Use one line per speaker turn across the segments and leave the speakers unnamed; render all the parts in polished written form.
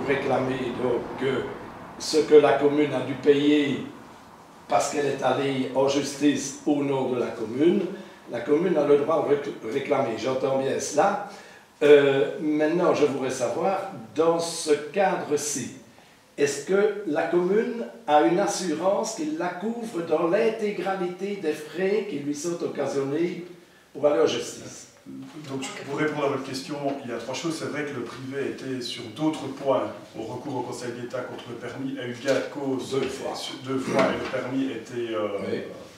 réclamez donc ce que la commune a dû payer parce qu'elle est allée en justice au nom de la commune a le droit de réclamer. J'entends bien cela. Maintenant, je voudrais savoir, dans ce cadre-ci, est-ce que la commune a une assurance qui la couvre dans l'intégralité des frais qui lui sont occasionnés pour aller en justice?
Donc, pour répondre à votre question, il y a trois choses. C'est vrai que le privé était sur d'autres points au recours au Conseil d'État contre le permis, a eu gain de cause deux fois et le permis a été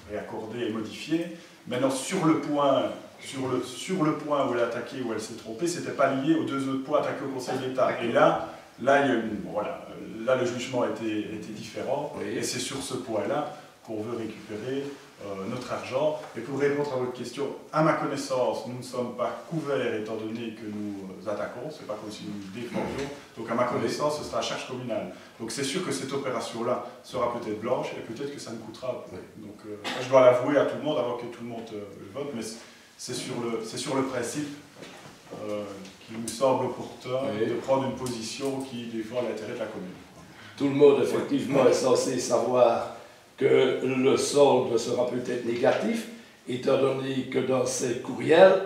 réaccordé et modifié. Maintenant, sur le point où elle a attaqué, où elle s'est trompée, ce n'était pas lié aux deux autres points attaqués au Conseil d'État. Et là, il y a là, le jugement était différent, et c'est sur ce point-là qu'on veut récupérer notre argent. Et pour répondre à votre question, à ma connaissance, nous ne sommes pas couverts étant donné que nous attaquons, c'est pas comme si nous nous défendions, donc à ma connaissance, ce sera à charge communale. Donc c'est sûr que cette opération-là sera peut-être blanche, et peut-être que ça nous coûtera. Donc je dois l'avouer à tout le monde avant que tout le monde le vote, mais c'est sur le principe qui nous semble opportun de prendre une position qui défend l'intérêt de la commune.
Tout le monde, effectivement, est censé savoir que le solde sera peut-être négatif, étant donné que dans ces courriels,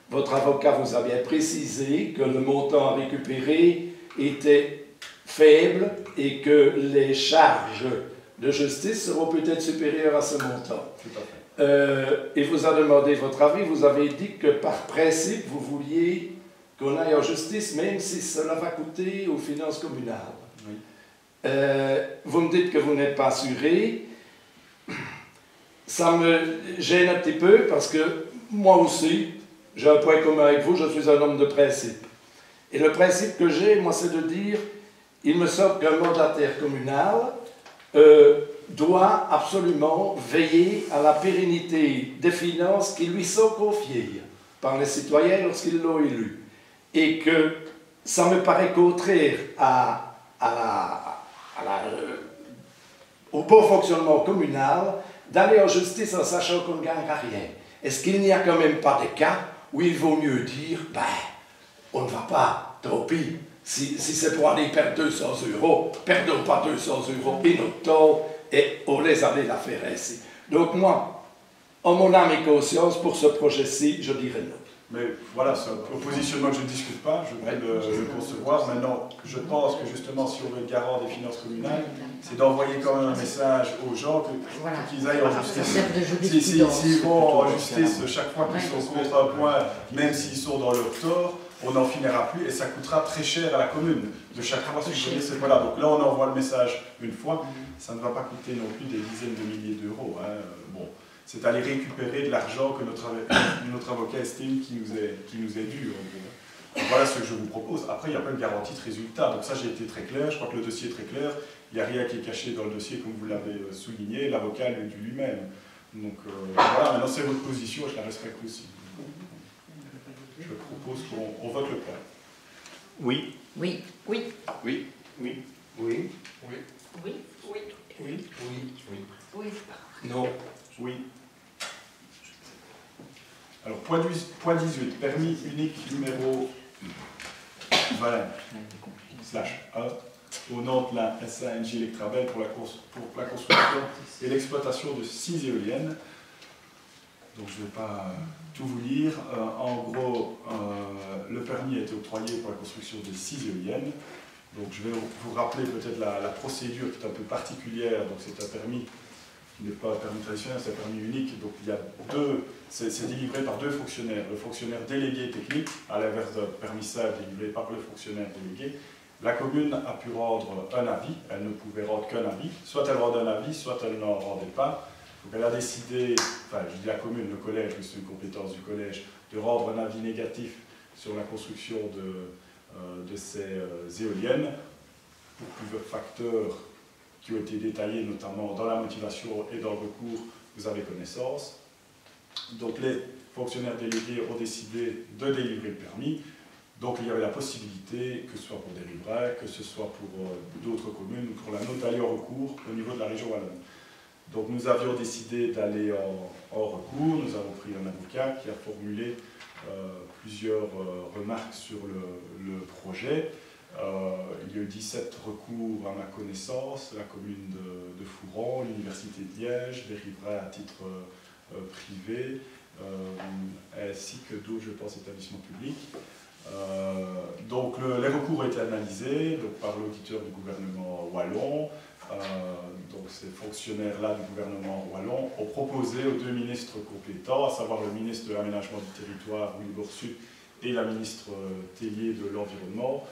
votre avocat vous a bien précisé que le montant à récupérer était faible et que les charges de justice seront peut-être supérieures à ce montant.
Tout à fait.
Il vous a demandé votre avis, vous avez dit que par principe, vous vouliez qu'on aille en justice, même si cela va coûter aux finances communales.
Oui.
Vous me dites que vous n'êtes pas assuré. Ça me gêne un petit peu parce que moi aussi, j'ai un point commun avec vous, je suis un homme de principe. Et le principe que j'ai, moi, c'est de dire, il me semble qu'un mandataire communal doit absolument veiller à la pérennité des finances qui lui sont confiées par les citoyens lorsqu'ils l'ont élu. Et que ça me paraît contraire au bon fonctionnement communal d'aller en justice en sachant qu'on ne gagnera rien. Est-ce qu'il n'y a quand même pas des cas où il vaut mieux dire, ben, on ne va pas, tant pis, si c'est pour aller perdre 200 €, perdons pas 200 € et notre temps, et on les allait la faire ainsi. Donc moi, en mon âme et conscience, pour ce projet-ci, je dirais non.
Mais voilà, c'est un positionnement que je ne discute pas, je vais le concevoir. Maintenant, je pense que justement, si on veut être garant des finances communales, c'est d'envoyer quand même un message aux gens qu'ils aillent en justice. S'ils vont en justice chaque fois qu'ils sont contre un point, même s'ils sont dans leur tort, on n'en finira plus et ça coûtera très cher à la commune de chaque fois supprimer ces points-là. Donc là, on envoie le message une fois, ça ne va pas coûter non plus des dizaines de milliers d'euros. Hein. Bon. C'est aller récupérer de l'argent que notre avocat estime qui nous est dû. Donc voilà ce que je vous propose. Après, il n'y a pas une garantie de résultat. Donc ça, j'ai été très clair. Je crois que le dossier est très clair. Il n'y a rien qui est caché dans le dossier, comme vous l'avez souligné. L'avocat le dit lui-même. Donc voilà, maintenant c'est votre position et je la respecte aussi. Je propose qu'on vote le point.
Oui.
Oui. Oui.
Oui. Oui.
Oui.
Oui. Oui.
Oui. Oui.
Oui.
Non.
Oui. Alors, point 18, permis unique numéro 20/1 au Nantes-Lin SANJ Electrabel pour la construction et l'exploitation de 6 éoliennes. Donc, je ne vais pas tout vous lire. En gros, le permis a été octroyé pour la construction de 6 éoliennes. Donc, je vais vous rappeler peut-être la procédure qui est un peu particulière. Donc, c'est un permis qui n'est pas un permis traditionnel, c'est un permis unique. Donc il y a c'est délivré par deux fonctionnaires. Le fonctionnaire délégué technique, à l'inverse d'un permis simple délivré par le fonctionnaire délégué. La commune a pu rendre un avis, elle ne pouvait rendre qu'un avis. Soit elle rendait un avis, soit elle n'en rendait pas. Donc elle a décidé, enfin je dis la commune, le collège, mais c'est une compétence du collège, de rendre un avis négatif sur la construction de ces éoliennes pour plusieurs facteurs qui ont été détaillés notamment dans la motivation et dans le recours, vous avez connaissance. Donc les fonctionnaires délégués ont décidé de délivrer le permis. Donc il y avait la possibilité, que ce soit pour des riverains, que ce soit pour d'autres communes, pour la nôtre d'aller en recours au niveau de la région wallonne. Donc nous avions décidé d'aller en recours, nous avons pris un avocat qui a formulé plusieurs remarques sur le projet. Il y a eu 17 recours à ma connaissance, la commune de Fouron, l'Université de Liège, les riverains à titre privé, ainsi que d'autres, je pense, établissements publics. Donc les recours ont été analysés donc, par l'auditeur du gouvernement wallon. Donc ces fonctionnaires-là du gouvernement wallon ont proposé aux deux ministres compétents, à savoir le ministre de l'Aménagement du Territoire, Louis Borsuc, et la ministre Tellier de l'Environnement,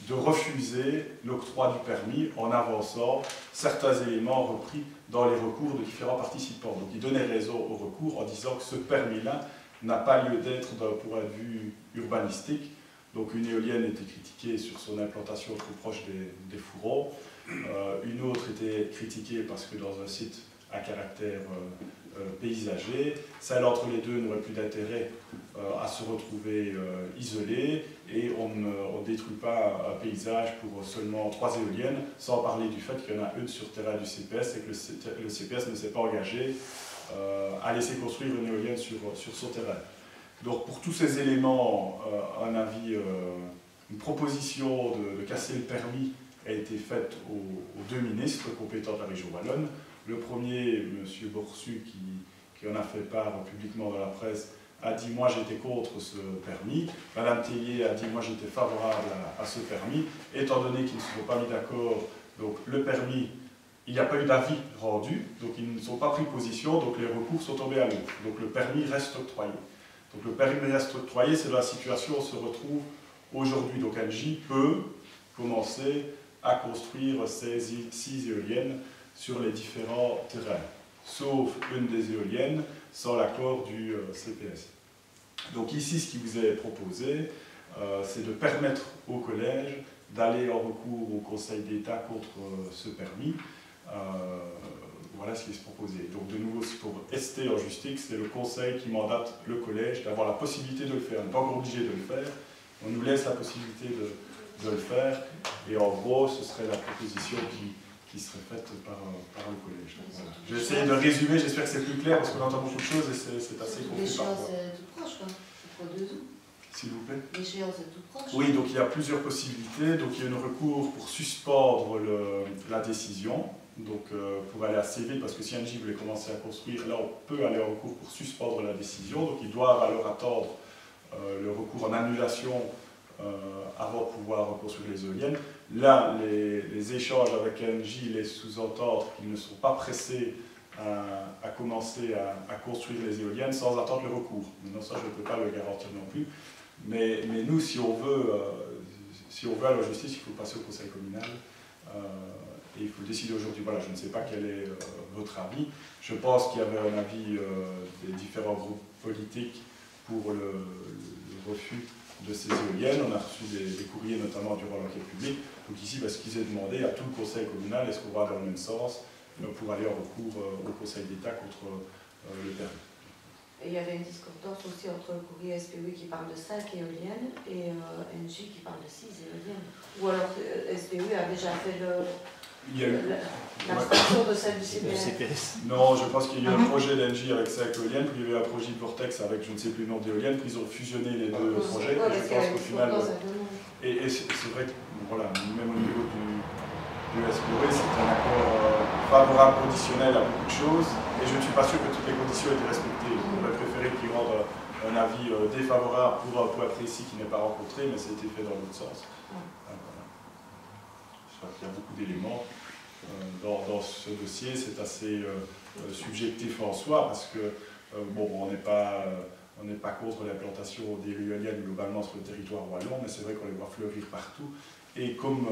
de refuser l'octroi du permis en avançant certains éléments repris dans les recours de différents participants. Donc ils donnaient raison au recours en disant que ce permis-là n'a pas lieu d'être d'un point de vue urbanistique. Donc une éolienne était critiquée sur son implantation trop proche des fourreaux. Une autre était critiquée parce que dans un site à caractère paysager, celle entre les deux n'aurait plus d'intérêt à se retrouver isolée, et on ne détruit pas un paysage pour seulement 3 éoliennes, sans parler du fait qu'il y en a une sur terrain du CPS et que le CPS ne s'est pas engagé à laisser construire une éolienne sur son terrain. Donc pour tous ces éléments, une proposition de casser le permis a été faite aux deux ministres compétents de la région wallonne. Le premier, M. Borsuc, qui en a fait part publiquement dans la presse, a dit « moi j'étais contre ce permis ». Mme Tellier a dit « moi j'étais favorable à ce permis ». Étant donné qu'ils ne se sont pas mis d'accord, donc le permis, il n'y a pas eu d'avis rendu, donc ils ne sont pas pris position, donc les recours sont tombés à l'eau. Donc le permis reste octroyé. Donc le permis reste octroyé, c'est dans la situation où on se retrouve aujourd'hui. Donc Engie peut commencer à construire ces 6 éoliennes sur les différents terrains, sauf une des éoliennes sans l'accord du CPS. Donc ici, ce qui vous est proposé, c'est de permettre au collège d'aller en recours au Conseil d'État contre ce permis. Voilà ce qui est proposé. Donc de nouveau, c'est pour rester en justice, c'est le Conseil qui mandate le collège d'avoir la possibilité de le faire. On n'est pas encore obligé de le faire, on nous laisse la possibilité de le faire, et en gros, ce serait la proposition qui serait faite par le collège. Voilà. Je vais essayer de résumer, j'espère que c'est plus clair, parce qu'on entend beaucoup de choses et c'est assez compliqué.
L'échéance est toute proche, quoi. C'est pour 2 ans.
S'il vous plaît.
L'échéance est toute proche.
Oui, donc il y a plusieurs possibilités. Donc il y a un recours pour suspendre la décision, donc pour aller assez vite, parce que si Engie voulait commencer à construire, là on peut aller en recours pour suspendre la décision, donc ils doivent alors attendre le recours en annulation avant de pouvoir reconstruire les éoliennes. Là, les échanges avec Engie laissent sous-entendre qu'ils ne sont pas pressés à commencer à construire les éoliennes sans attendre le recours. Maintenant, ça, je ne peux pas le garantir non plus. Mais nous, si on veut aller en justice, il faut passer au conseil communal. Et il faut décider aujourd'hui. Voilà, je ne sais pas quel est votre avis. Je pense qu'il y avait un avis des différents groupes politiques pour le refus de ces éoliennes. On a reçu des courriers, notamment durant l'enquête publique. Donc ici, ce qu'ils aient demandé à tout le conseil communal, est-ce qu'on va dans le même sens pour aller en recours au conseil d'État contre le permis.
Et il y avait une discordance aussi entre le courrier SPE qui parle de 5 éoliennes et Engie qui parle de 6 éoliennes. Ou alors SPE a déjà fait l'inspection de celle du CPS.
Non, je pense qu'il y a eu un projet d'Engie avec 5 éoliennes, puis il y avait un projet de Vortex avec je ne sais plus le nom d'éoliennes, puis ils ont fusionné les deux projets. Et je pense qu'au final. Et c'est vrai que, voilà, même au niveau du SPE, c'est un accord favorable conditionnel à beaucoup de choses, et je ne suis pas sûr que toutes les conditions étaient respectées. On aurait préféré qu'ils rendent un avis défavorable pour un point précis qui n'est pas rencontré, mais ça a été fait dans l'autre sens. Voilà. Je crois qu'il y a beaucoup d'éléments dans ce dossier, c'est assez subjectif en soi, parce que on n'est pas contre l'implantation des éoliennes globalement sur le territoire wallon, mais c'est vrai qu'on les voit fleurir partout, et comme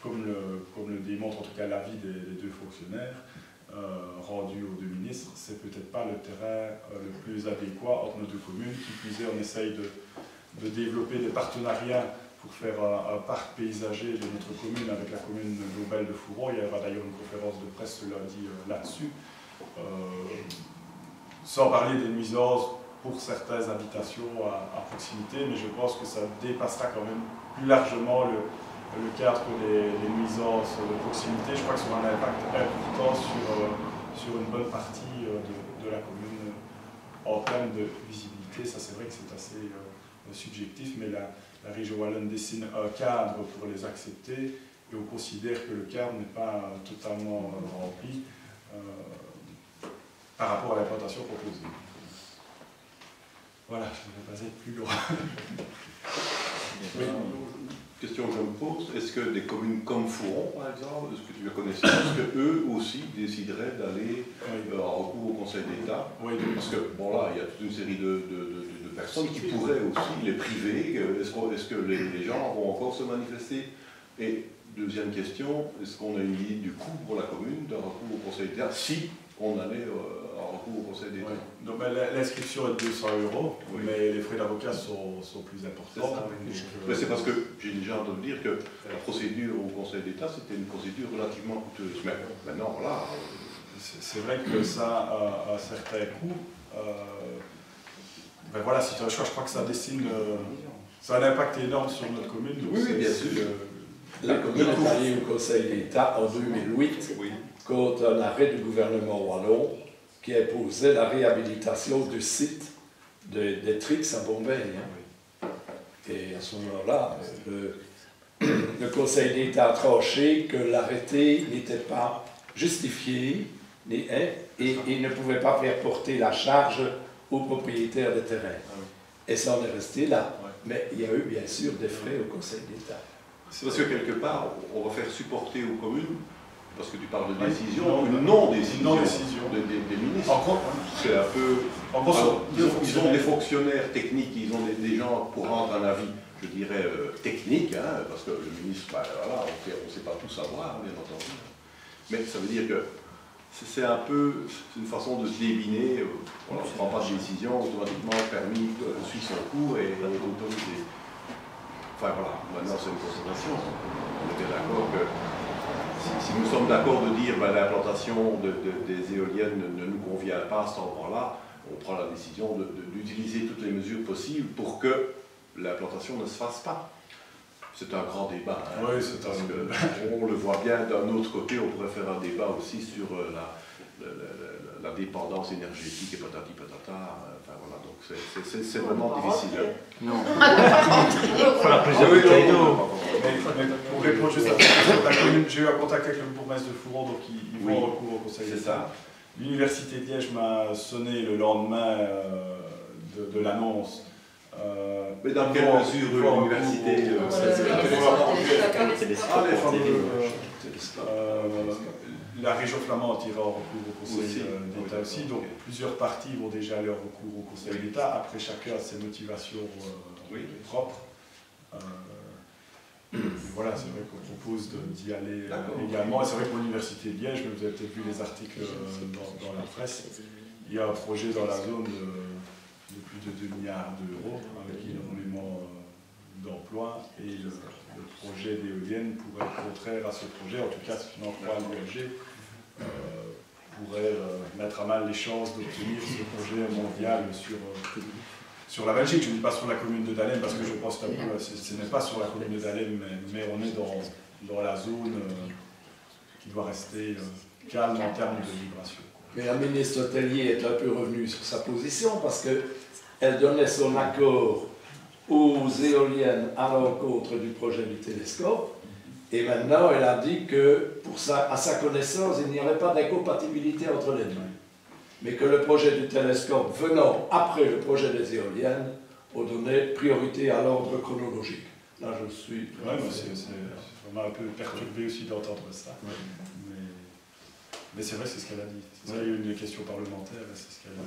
le démontre en tout cas l'avis des deux fonctionnaires rendus aux deux ministres, c'est peut-être pas le terrain le plus adéquat entre nos deux communes. Qui plus est, on essaye de développer des partenariats pour faire un parc paysager de notre commune avec la commune globale de Fouron. Il y aura d'ailleurs une conférence de presse ce lundi là-dessus. Sans parler des nuisances pour certaines habitations à proximité, mais je pense que ça dépassera quand même plus largement le cadre des nuisances de proximité. Je crois que ça aura un impact important sur une bonne partie de la commune en termes de visibilité. Ça, c'est vrai que c'est assez subjectif, mais la région wallonne dessine un cadre pour les accepter et on considère que le cadre n'est pas totalement rempli par rapport à l'implantation proposée. Voilà, je ne vais pas être plus loin.
Question que je me pose, est-ce que des communes comme Fouron, par exemple, est-ce que tu as connaissance, est-ce qu'eux aussi décideraient d'aller en recours au Conseil d'État?
Oui.
Parce que, bon là, il y a toute une série de personnes qui pourraient aussi les priver. Est-ce que les gens vont encore se manifester? Et deuxième question, est-ce qu'on a une idée du coût pour la commune d'un recours au Conseil d'État si on allait en recours au Conseil d'État?
Oui. Donc l'inscription est de 200 €,
oui.
Mais les frais d'avocat sont plus importants.
Ça, oui. Mais c'est parce que j'ai déjà entendu dire que la procédure au Conseil d'État, c'était une procédure relativement coûteuse. Mais maintenant, voilà.
C'est vrai que ça a un certain coût. Ben voilà, si tu as le choix, je crois que ça dessine. Ça a un impact énorme sur notre commune. Donc
oui, bien sûr.
La commune est allée au Conseil d'État en 2008 contre un arrêt du gouvernement wallon qui imposait la réhabilitation du site des Trix à Bombay. Hein. Et à ce moment-là, le Conseil d'État a tranché que l'arrêté n'était pas justifié et il ne pouvait pas faire porter la charge aux propriétaires des terrains. Et ça en est resté là. Mais il y a eu bien sûr des frais au Conseil d'État.
C'est parce que quelque part, on va faire supporter aux communes, parce que tu parles de décision, une non-décision des ministres. C'est un peu... Alors, ils ont des fonctionnaires techniques, ils ont des gens pour rendre un avis, je dirais, technique, hein, parce que le ministre, ben, voilà, on ne sait pas tout savoir, bien entendu. Mais ça veut dire que c'est un peu une façon de se débiner. On ne prend pas de décision, automatiquement le permis suit son cours et est autorisé. Enfin voilà, maintenant c'est une constatation. On est bien d'accord que si nous sommes d'accord de dire ben, l'implantation des éoliennes ne nous convient pas à cet endroit-là, on prend la décision d'utiliser toutes les mesures possibles pour que l'implantation ne se fasse pas. C'est un grand débat. Hein,
oui, c'est parce
que on le voit bien d'un autre côté, on pourrait faire un débat aussi sur la dépendance énergétique et patati patata. Enfin voilà, donc c'est vraiment difficile.
Non.
Voilà,
mais pour répondre juste à la commune, j'ai eu un contact avec le bourgmestre de Fouron, donc ils vont recours au Conseil d'État. L'Université de Liège m'a sonné le lendemain de l'annonce.
Mais dans quelle mesure l'université
la région flamande ira en recours au Conseil d'État aussi, donc plusieurs partis vont déjà aller en recours au Conseil d'État, après chacun a ses motivations propres. Voilà, c'est vrai qu'on propose d'y aller également, et c'est vrai que l'Université de Liège, mais vous avez peut-être vu les articles dans la presse, il y a un projet dans la zone de plus de 2 milliards d'euros, avec énormément d'emplois, et le projet d'éolienne pourrait être contraire à ce projet, en tout cas, si on en croit l'ULG, pourrait mettre à mal les chances d'obtenir ce projet mondial sur la Belgique. Je ne dis pas sur la commune de Dahlem, parce que je pense que ce n'est pas sur la commune de Dahlem, mais on est dans la zone qui doit rester calme en termes de vibration.
Mais la ministre Tellier est un peu revenue sur sa position parce qu'elle donnait son accord aux éoliennes à l'encontre du projet du télescope et maintenant elle a dit que, à sa connaissance, il n'y aurait pas d'incompatibilité entre les deux. Mais que le projet du télescope venant après le projet des éoliennes, on donnait priorité à l'ordre chronologique. Là, je suis...
Ouais, c'est vraiment un peu perturbé aussi d'entendre ça. Ouais. Mais c'est vrai, c'est ce qu'elle a dit. Il y a eu une question parlementaire, et c'est ce qu'elle a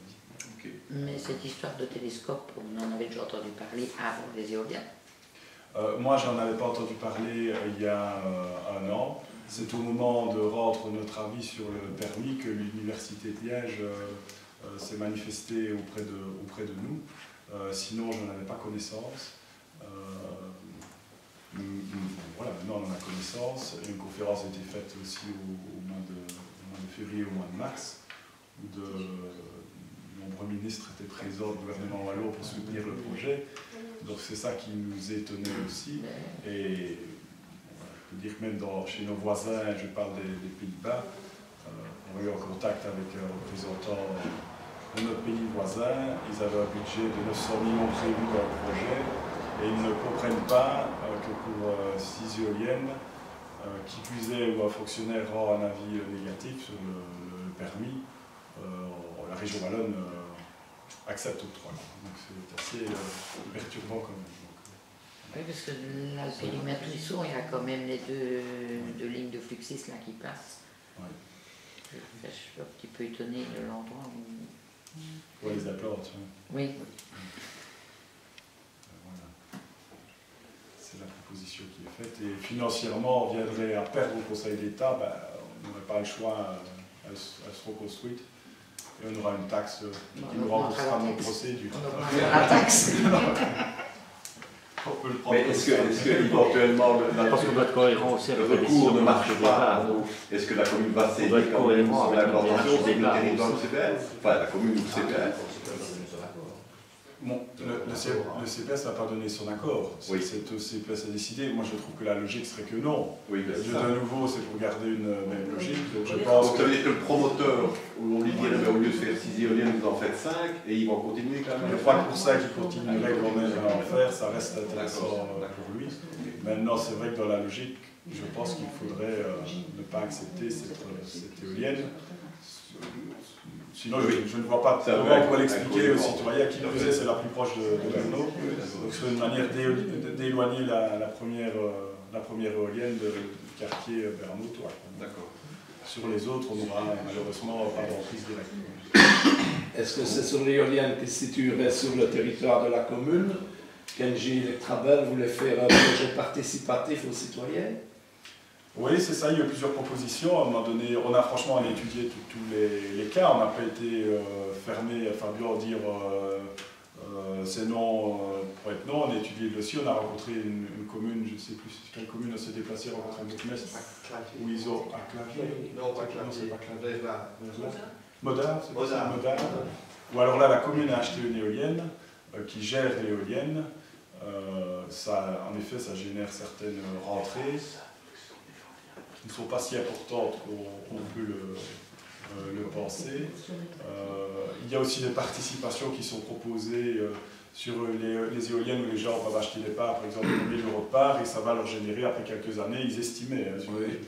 dit.
Okay.
Mais cette histoire de télescope, on en avait déjà entendu parler avant les éoliennes.
Moi, j'en avais pas entendu parler il y a 1 an. C'est au moment de rendre notre avis sur le permis que l'Université de Liège s'est manifestée auprès de nous. Sinon, je n'en avais pas connaissance. Voilà, maintenant on en a connaissance. Une conférence a été faite aussi au mois de février, au mois de mars, où de nombreux ministres étaient présents au gouvernement wallon pour soutenir le projet. Donc c'est ça qui nous étonnait aussi. Et je peux dire que même chez nos voisins, je parle des Pays-Bas, on a eu en contact avec un représentant de notre pays voisin. Ils avaient un budget de 900 millions prévu dans le projet. et ils ne comprennent pas que pour 6 éoliennes, qui plus est où un fonctionnaire rend un avis négatif sur le permis, la région wallonne accepte l'octroi. Donc c'est assez perturbant quand même.
Oui, parce que là, le périmètre Lissour, il y a quand même les deux lignes de Fluxis là qui passent.
Ouais.
Je suis un petit peu étonné de l'endroit où...
Pour les implantes.
Oui.
Voilà. C'est la proposition qui est faite. Et financièrement, on viendrait à perdre au Conseil d'État, on n'aurait pas le choix, elles seront construites. Et on aura une taxe qui nous remboursera notre procédure.
On augmentera la taxe.
Mais est-ce que éventuellement
Parce qu'on doit être cohérent aussi avec
le
la
recours
décision
ne
de
marche
marché
pas?
départ.
Est-ce que la commune va
On
céder
doit être
quand même
cohérent
sur
avec
l'implantation
le
sur le
départ
territoire du
aussi.
CPS? Enfin, la commune ou le CPS?
Bon, le CPS n'a pas donné son accord.
Oui.
C'est au CPS à décider. Moi, je trouve que la logique serait que non.
Oui, ben, c'est ça.
De nouveau, c'est pour garder une même logique. Donc, je pense
Donc ça veut dire que le promoteur, on lui dirait, au lieu de faire 6 éoliennes, vous en faites 5, et ils vont continuer quand même.
je crois que pour ça qu'il continuerait quand même à en faire, ça reste intéressant pour lui. Maintenant, c'est vrai que dans la logique, je pense qu'il faudrait ne pas accepter cette éolienne. Sinon, je ne vois pas comment on pourrait l'expliquer aux citoyens. Qui plus est, c'est la plus proche de Bernaud. Donc, c'est une manière d'éloigner la première éolienne du quartier Bernaud.
D'accord.
Sur les autres, on n'aura malheureusement pas d'emprise directe.
Est-ce que c'est sur l'éolienne qui se situerait sur le territoire de la commune qu'Engie Electrabel voulait faire un projet participatif aux citoyens?
Oui, c'est ça, il y a eu plusieurs propositions. À un moment donné, on a franchement étudié tous les cas, on n'a pas été fermé, Fabien dire c'est non pour être non, on a étudié le dossier, on a rencontré une commune, je ne sais plus quelle commune on s'est déplacé, rencontré un bourgmestre où ils ont à Clavier.
Non, pas Clavier.
Non, c'est pas Clavier.
Modard.
Modard. Ou alors là, la commune a acheté une éolienne qui gère l'éolienne. En effet, ça génère certaines rentrées qui ne sont pas si importantes qu'on peut le penser. Il y a aussi des participations qui sont proposées sur les éoliennes où les gens peuvent acheter des parts, par exemple 1 000 € de parts, et ça va leur générer après quelques années, ils estimaient,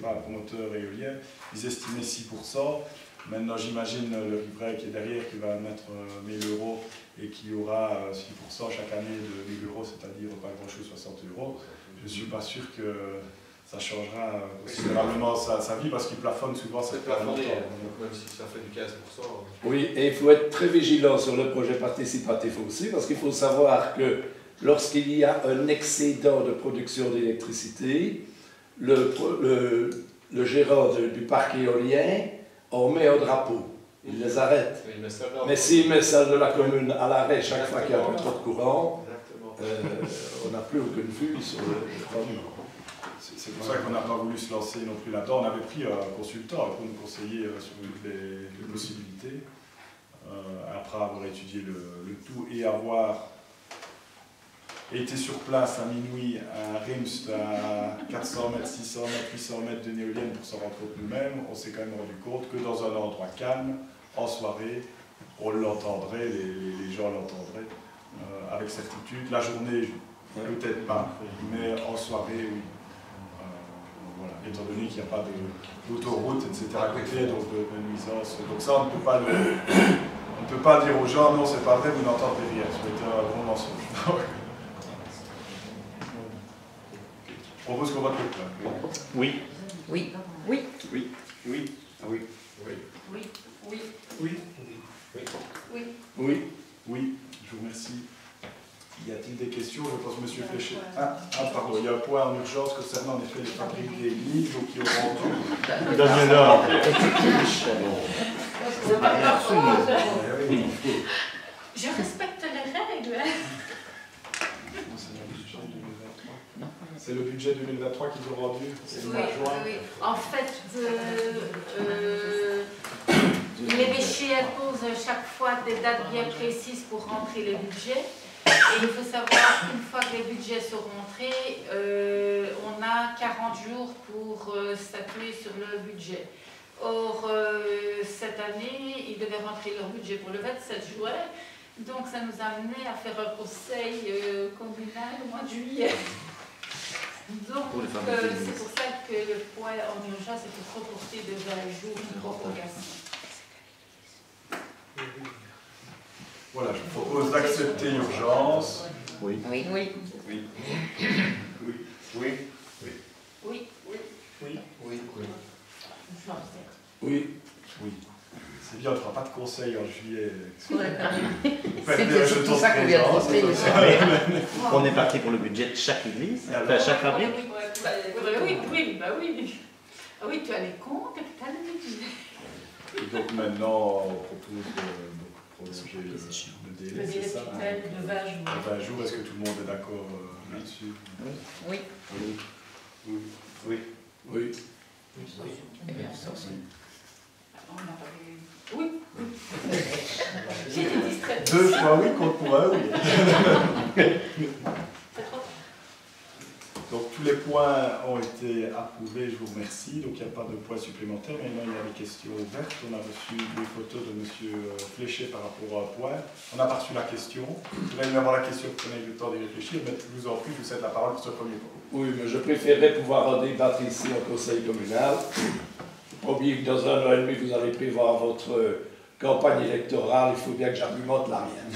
pas un promoteur éolien, ils estimaient 6%. Maintenant, j'imagine le riverain qui est derrière qui va mettre 1 000 € et qui aura 6% chaque année de 1 000 €, c'est-à-dire pas grand-chose, 60 €. Je ne suis pas sûr que ça changera considérablement sa vie parce qu'il plafonne souvent cette plafonnement.
Même si ça fait du 15%.
Oui, et il faut être très vigilant sur le projet participatif aussi, parce qu'il faut savoir que lorsqu'il y a un excédent de production d'électricité, le gérant du parc éolien en met un drapeau. Il les arrête. Mais s'il met celle de la commune à l'arrêt chaque fois qu'il y a un peu trop de courant, on n'a plus aucune vue sur le rendement.
C'est pour ça qu'on n'a pas voulu se lancer non plus là-dedans. On avait pris un consultant pour nous conseiller sur les possibilités, après avoir étudié le tout et avoir été sur place à minuit à Rimst, à 400 mètres, 600 mètres, 800 mètres de néolienne pour s'en rendre compte nous-mêmes. On s'est quand même rendu compte que dans un endroit calme, en soirée, on l'entendrait, les gens l'entendraient avec certitude. La journée, peut-être pas, mais en soirée, oui. Voilà. Étant donné qu'il n'y a pas d'autoroute, etc. à côté, donc de nuisance. Donc ça, on ne peut pas dire aux gens, non, c'est pas vrai, vous n'entendez rien. Ça va être un gros mensonge. Je propose qu'on vote le plan.
Oui.
Oui. Oui.
Oui. Oui. Ah oui.
Oui. Oui.
Oui.
Oui.
Oui.
Oui. Je vous remercie. Y a-t-il des questions? Je pense que M. Fléché. Pardon, il y a un point en urgence concernant en effet les fabriques des lignes qui ont rendu.
Daniela.
Je respecte les règles.
C'est le budget 2023 qu'ils ont rendu.
Oui. En fait, l'évêché impose chaque fois des dates bien précises pour rentrer les budgets. Et il faut savoir qu'une fois que les budgets sont rentrés, on a 40 jours pour statuer sur le budget. Or, cette année, ils devaient rentrer leur budget pour le 27 juin. Donc ça nous a amené à faire un conseil communal au mois de juillet. Donc c'est pour ça que le point en urgence était reporté de 20 jours de prorogation.
Voilà, je vous propose d'accepter l'urgence.
Oui.
Oui. Oui.
Oui.
Oui.
Oui.
Oui.
Oui.
Oui.
Oui.
Oui. C'est bien, on ne fera pas de conseil en juillet.
C'est tout ça qu'on vient de voter.
On est parti pour le budget de chaque église, enfin chaque fabrique.
Oui. Ah oui, tu as les comptes et tu as le budget.
Et donc maintenant, on propose de prolonger le délai, c'est ça?
De 20 jours.
De 20 jours, est-ce que tout le monde est d'accord là-dessus?
Oui.
Oui.
Oui.
Oui. J'étais distraite.
2 fois oui contre pour 1 oui. Donc tous les points ont été approuvés, je vous remercie. Donc il n'y a pas de points supplémentaires. Maintenant il y a des questions ouvertes. On a reçu des photos de M. Fléché par rapport à un point. On n'a pas reçu la question. Vous allez avoir la question, prenez le temps d'y réfléchir. Mais je vous en prie, je vous cède la parole pour ce premier point.
Oui, mais je préférerais pouvoir en débattre ici au conseil communal. Pas oublier que dans 1 an et demi, vous allez prévoir votre campagne électorale, il faut bien que j'argumente la mienne.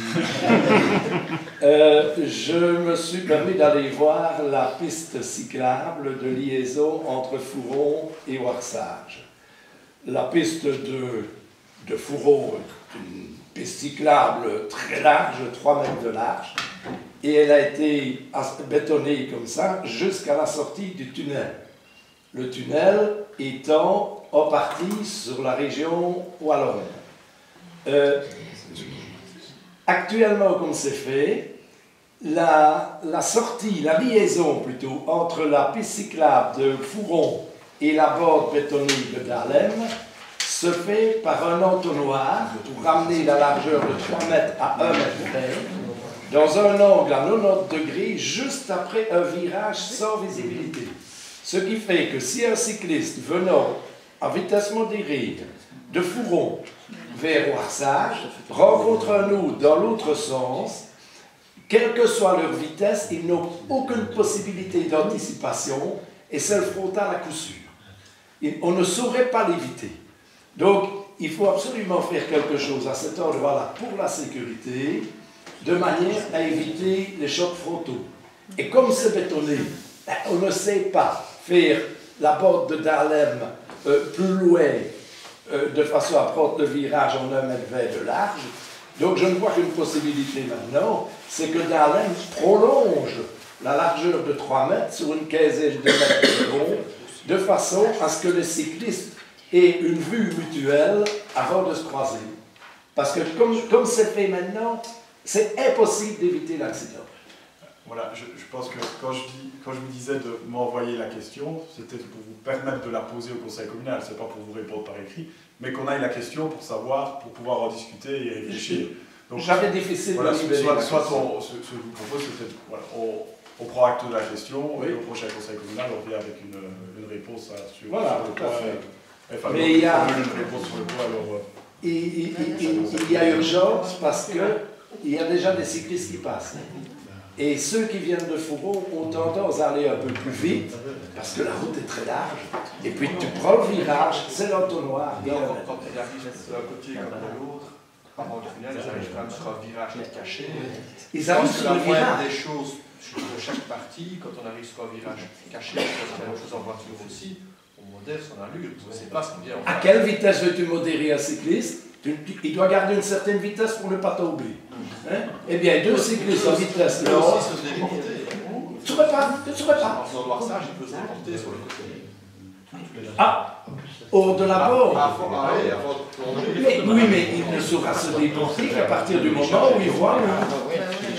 Je me suis permis d'aller voir la piste cyclable de liaison entre Fouron et Ouarsage. La piste de Fouron est une piste cyclable très large, 3 mètres de large, et elle a été bétonnée comme ça jusqu'à la sortie du tunnel. Le tunnel étant en partie sur la région wallonne. Actuellement, comme c'est fait, la sortie, la liaison plutôt, entre la piste cyclable de Fouron et la borde bétonnée de Dahlem se fait par un entonnoir pour ramener la largeur de 3 mètres à 1 mètre dans un angle à 90 degrés, juste après un virage sans visibilité. Ce qui fait que si un cycliste venant à vitesse modérée de Fouron vers Ouarsage rencontre un autre dans l'autre sens, quelle que soit leur vitesse, ils n'ont aucune possibilité d'anticipation et c'est le frontal à coup sûr. On ne saurait pas l'éviter. Donc, il faut absolument faire quelque chose à cet endroit-là pour la sécurité, de manière à éviter les chocs frontaux. Et comme c'est bétonné, on ne sait pas faire la borde de Dahlem plus loin de façon à prendre le virage en 1,20 m de large. Donc je ne vois qu'une possibilité maintenant, c'est que Dahlem prolonge la largeur de 3 mètres sur une quinzaine de mètres de long, de façon à ce que les cyclistes aient une vue mutuelle avant de se croiser. Parce que comme c'est fait maintenant, c'est impossible d'éviter l'accident.
Voilà, je pense que quand je vous disais de m'envoyer la question, c'était pour vous permettre de la poser au conseil communal, c'est pas pour vous répondre par écrit, mais qu'on aille la question pour savoir, pour pouvoir en discuter et réfléchir. Donc
j'avais difficile
voilà,
de libérer
soit ce que je vous propose, c'était voilà, on prend acte de la question, oui. Et au prochain conseil communal, on revient avec une réponse sur le point. Enfin,
mais il y a
une réponse sur le point, alors,
il y a urgence parce qu'il y a déjà des cyclistes qui passent. Et ceux qui viennent de Fouron ont tendance à aller un peu plus vite, parce que la route est très large. Et puis tu prends le virage, c'est l'entonnoir.
Quand ils arrivent d'un côté comme de l'autre, avant le tunnel, ils arrivent quand même sur un virage caché.
Ils arrivent sur le virage.
Des choses de chaque partie, quand on arrive sur un virage caché, c'est la même chose en voiture aussi, on modère son allure, on ne sait pas ce qui vient.
À quelle vitesse veux-tu modérer un cycliste? Il doit garder une certaine vitesse pour ne pas tomber. Hein? Eh bien, 2 cyclistes en vitesse.
Il peut aussi se déporter.
Tu ne saurais pas.
En Ouarsage, il peut se déporter sur le côté.
Ah, de la bord. Oui, mais il ne saura se déporter qu'à partir du moment où il voit l'autre.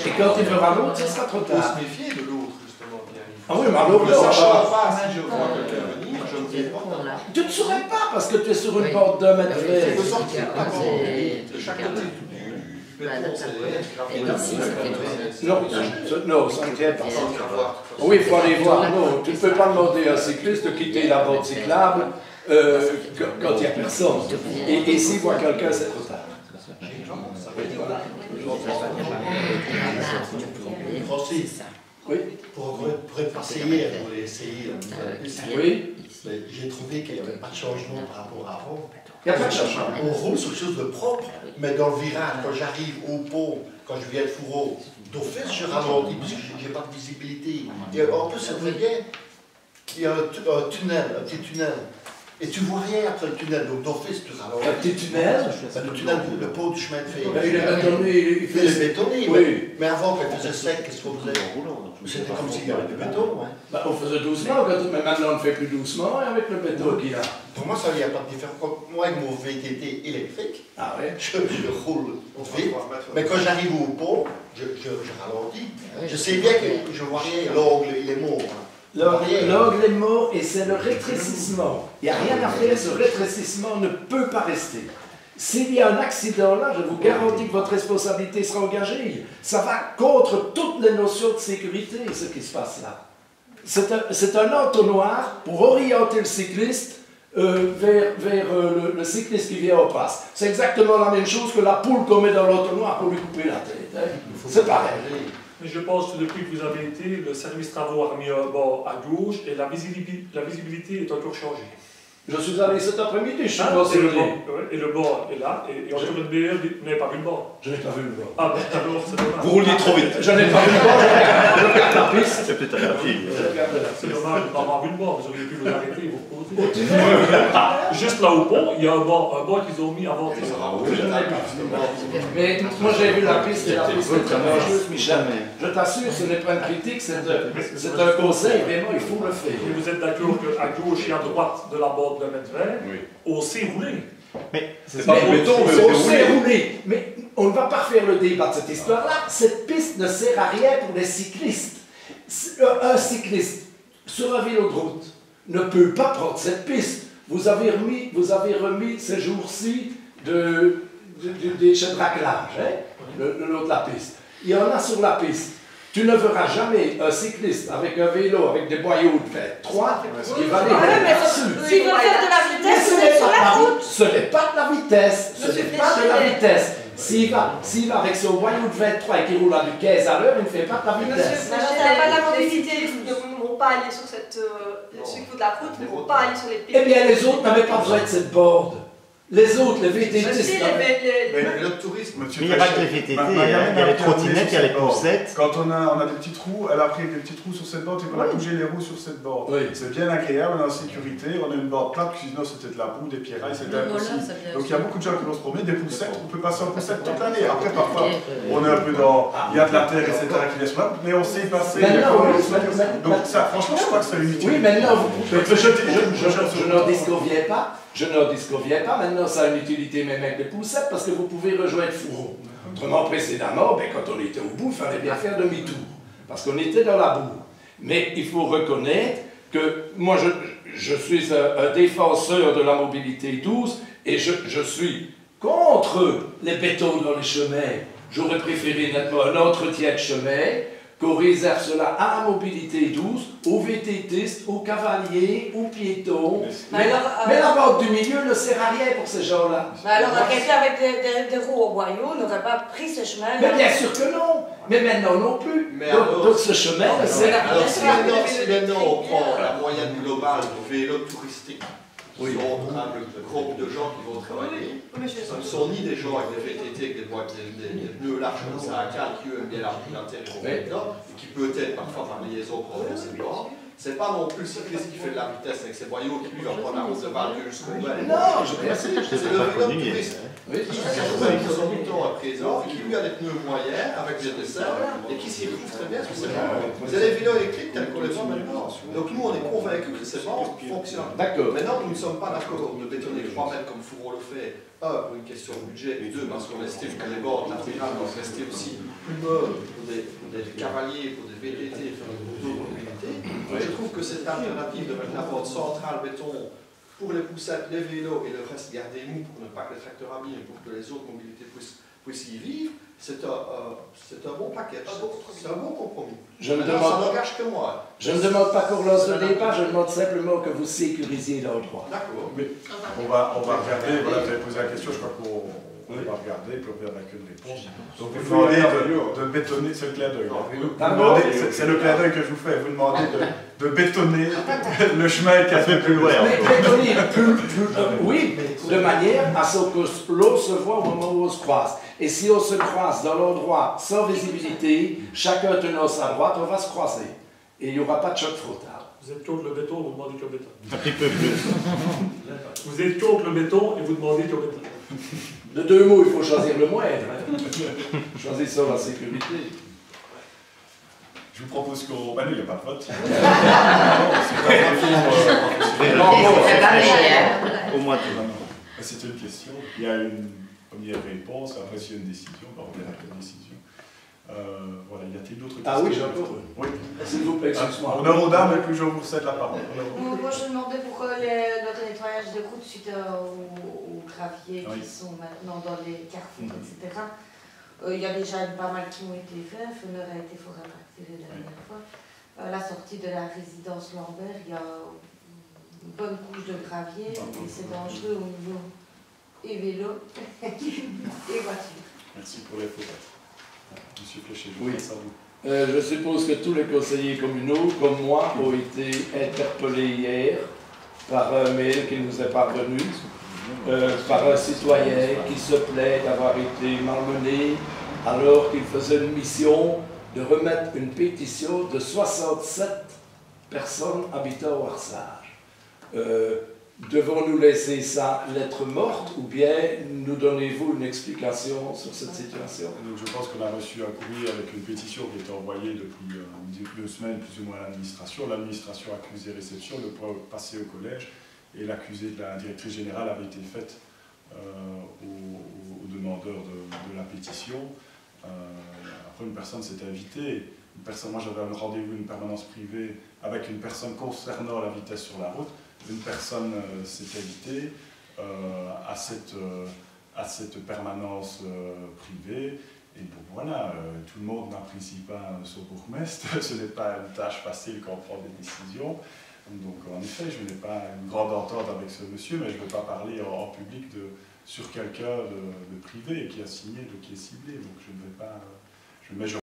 Et quand il verra l'autre, ce sera trop tard.
Il faut se méfier de l'autre, justement, qui arrive.
Ah oui, mais alors,
ne sachant pas si je vois quelqu'un venir, je ne sais pas.
Tu ne saurais pas parce que tu es sur une bande d'1 mètre.
Il faut sortir de chaque côté du béton,
non, ça ne tient pas. Oui, il faut aller voir. Non, tu ne peux pas demander à un cycliste de quitter la bande cyclable quand il n'y a personne. Et s'il voit quelqu'un, c'est trop tard.
C'est ça.
Oui.
Pour être conseiller pour les CI,
Oui.
j'ai trouvé qu'il n'y avait pas de changement par rapport à avant.
Il n'y a pas de changement.
On roule sur quelque chose de propre, mais dans le virage, quand j'arrive au pont, quand je viens de Fourreau, d'office, je ralentis parce que je n'ai pas de visibilité. Et en plus, c'est très bien, il y a un tunnel, un petit tunnel. Et tu vois rien après le tunnel, donc d'office, tu ralentis.
Un petit tunnel?
Le tunnel, le pont du chemin de fer.
Il est bétonné.
Il est bétonné,
oui.
Mais avant, quand il faisait sec, qu'est-ce qu'on faisait? C'était comme s'il y avait du béton.
Bah, on faisait doucement, mais maintenant on ne fait plus doucement avec le béton qu'il y a.
Pour moi, ça, il n'y a pas de différence. Moi, avec mon VTT électrique,
Ah ouais.
je roule vite, mais quand j'arrive au pont, je ralentis. Je sais bien que je vois rien, l'angle, il est mort.
L'angle est mort et c'est le rétrécissement. Il n'y a rien à faire, ce rétrécissement ne peut pas rester. S'il y a un accident là, je vous garantis que votre responsabilité sera engagée. Ça va contre toutes les notions de sécurité, ce qui se passe là. C'est un entonnoir pour orienter le cycliste vers le cycliste qui vient en passe. C'est exactement la même chose que la poule qu'on met dans l'entonnoir pour lui couper la tête. Hein. C'est pareil.
Mais je pense que depuis que vous avez été, le service travaux a mis un bord à gauche et la visibilité est encore changée.
Je suis allé cet après-midi, je suis
passé et le bord est là, et encore une meilleure, vous n'avez pas vu le bord.
Je n'ai pas vu le bord.
Ah ben alors c'est dommage.
Vous rouliez trop vite.
Je n'ai pas vu le bord, je regarde la piste.
C'est peut-être à la pied.
C'est dommage de ne pas avoir vu le bord, vous auriez pu vous arrêter et vous reposer. Juste là au pont, il y a un bord qu'ils ont mis avant.
Mais moi j'ai vu la piste et la piste est très dangereuse, Michel. Je t'assure, ce n'est pas une critique, c'est un conseil, vraiment, il faut le faire.
Et vous êtes d'accord qu'à gauche et à droite de la bande de mètre vert, on sait rouler.
Mais
c'est pas le béton, mais
on sait rouler. Mais on ne va pas faire le débat de cette histoire-là. Cette piste ne sert à rien pour les cyclistes. Un cycliste sur un vélo de route ne peut pas prendre cette piste. Vous avez remis ces jours-ci des chaînes de raclage, hein, le long de la piste. Il y en a sur la piste. Tu ne verras jamais un cycliste avec un vélo, avec des boyaux de fait 3 qui va aller dessus.
S'il veut faire de la vitesse, c'est sur la route.
Ce n'est pas de la vitesse. Ce n'est pas de la vitesse. S'il va avec son boyau de 23 et qu'il roule à du 15 à l'heure, il ne fait pas de la vitesse.
Les cyclistes ne vont pas aller sur ceux qui font de la route, ne vont pas aller sur les pistes.
Eh bien, les autres n'avaient pas besoin de cette borde. Les autres, les VTT,
mais le tourisme.
Il n'y a pas que les VTT, il y a les trottinettes, il y a les poussettes.
Quand on a des petits trous, elle a pris des petits trous sur cette borde et qu'on a bougé les roues sur cette borde. C'est bien agréable, on est en sécurité, on a une borde plate, sinon c'était de la boue, des pierrailles, c'était impossible. Donc il y a beaucoup de gens qui vont se promener, des poussettes, on peut passer en poussette toute l'année. Après, parfois, on est un peu dans. Il y a de la terre, etc. qui laisse mal, mais on sait passer. Donc ça, franchement, je crois que c'est une utilité.
Oui, maintenant, je n'en disconviens pas. Je n'en disconviens pas, maintenant ça a une utilité même avec les poussettes parce que vous pouvez rejoindre Fourreau. Autrement, précédemment, quand on était au bout, il fallait bien faire demi-tour, parce qu'on était dans la boue. Mais il faut reconnaître que moi je suis un défenseur de la mobilité douce et je suis contre les bétons dans les chemins. J'aurais préféré nettement un entretien de chemin, qu'on réserve cela à la mobilité douce, aux VTTistes, aux cavaliers, aux piétons. Mais la bande du milieu ne sert à rien pour ces gens-là.
Alors, quelqu'un avec des roues au boyau n'aurait pas pris ce chemin.
Mais bien sûr que non. Mais maintenant non plus. Donc ce chemin, c'est...
Alors, si maintenant on prend la moyenne globale du vélo touristique,
Oui.
Sont un groupe de gens qui vont travailler. Ce ne sont ni des gens avec des VTT, avec des pneus larges comme ça à cale, qui eux aiment bien la l'intérieur dedans, et qui peut-être parfois par liaison pour ces bords. C'est pas non plus le cycliste qui fait de la vitesse avec ses boyaux qui lui va prendre la route de Val-Dieu jusqu'au bout.
Non, je pense que
c'est le vélo touriste qui fait son bouton à présent, qui lui a des pneus moyens avec des dessins et qui s'y retrouve très bien sur ses bords. Vous avez des vélos électriques tels qu'on les voit maintenant. Donc nous on est convaincus que ces bords fonctionnent. Maintenant nous ne sommes pas d'accord de bétonner 3 mètres comme Fourreau le fait. Un, pour une question de budget, et deux, parce qu'on estime que les bords latérales doivent rester aussi plus meubles pour des cavaliers, pour des VTT, pour d'autres mobilités. Je trouve que cette alternative de mettre la borde centrale béton pour les poussettes, les vélos et le reste garder mou pour ne pas que les tracteurs abîment et pour que les autres mobilités puissent y vivre, c'est un bon paquet, c'est un bon compromis. Ça n'engage que moi.
Je ne demande pas qu'on lance le débat, je demande simplement que vous sécurisiez l'endroit.
D'accord.
On va regarder, voilà, tu avais posé la question, je crois qu'on On va regarder, puis on reviendra avec une réponse. Donc vous demandez de bétonner, c'est le clin d'œil. C'est le clin d'œil que je vous fais. Vous demandez de bétonner le chemin qui a fait plus loin.
Bétonner oui, de manière à ce que l'eau se voit au moment où on se croise. Et si on se croise dans l'endroit sans visibilité, chacun tenant sa droite, on va se croiser. Et il n'y aura pas de choc frontal.
Vous êtes contre le béton, vous demandez qu'au béton.
Un petit peu plus.
Vous êtes contre le béton et vous demandez qu'au béton.
De deux mots, il faut choisir le moindre. Choisissons la sécurité.
Je vous propose qu'on... Ben non, il n'y a pas de vote.
Au moins
c'est une question. Il y a une première réponse, après il y a une décision. On revient avec la décision. Voilà, y a-t-il d'autres questions?
Ah oui, j'ai encore.
Oui.
S'il vous plaît, excuse-moi.
Honneur aux dames, et puis je vous cède la parole.
Moi, je demandais pourquoi notre nettoyage de route suite aux graviers qui sont maintenant dans les carrefours, etc. Il y a déjà pas mal qui ont été faits. Feneur a été fort impacté la dernière fois. La sortie de la résidence Lambert, il y a une bonne couche de gravier et c'est dangereux au niveau et vélo et voiture.
Merci pour les photos. Monsieur Fléché,
oui. Je suppose que tous les conseillers communaux, comme moi, ont été interpellés hier par un mail qui nous est parvenu, par un citoyen qui se plaît d'avoir été malmené alors qu'il faisait une mission de remettre une pétition de 67 personnes habitant au Harsage. Devons-nous laisser ça lettre morte ou bien nous donnez-vous une explication sur cette situation?
Donc je pense qu'on a reçu un courrier avec une pétition qui était envoyée depuis 2 semaines plus ou moins à l'administration. L'administration a accusé réception, le point est passé au collège et l'accusé de la directrice générale avait été faite aux demandeurs de la pétition. Après une personne s'est invitée. Moi j'avais un rendez-vous, une permanence privée avec une personne concernant la vitesse sur la route. Une personne s'est invitée à cette permanence privée. Et bon voilà, tout le monde n'apprécie pas son bourgmestre. Ce n'est pas une tâche facile quand on prend des décisions. Donc en effet, je n'ai pas une grande entente avec ce monsieur, mais je ne veux pas parler en public sur quelqu'un de privé qui a signé, qui est ciblé. Donc je ne vais pas... Mais je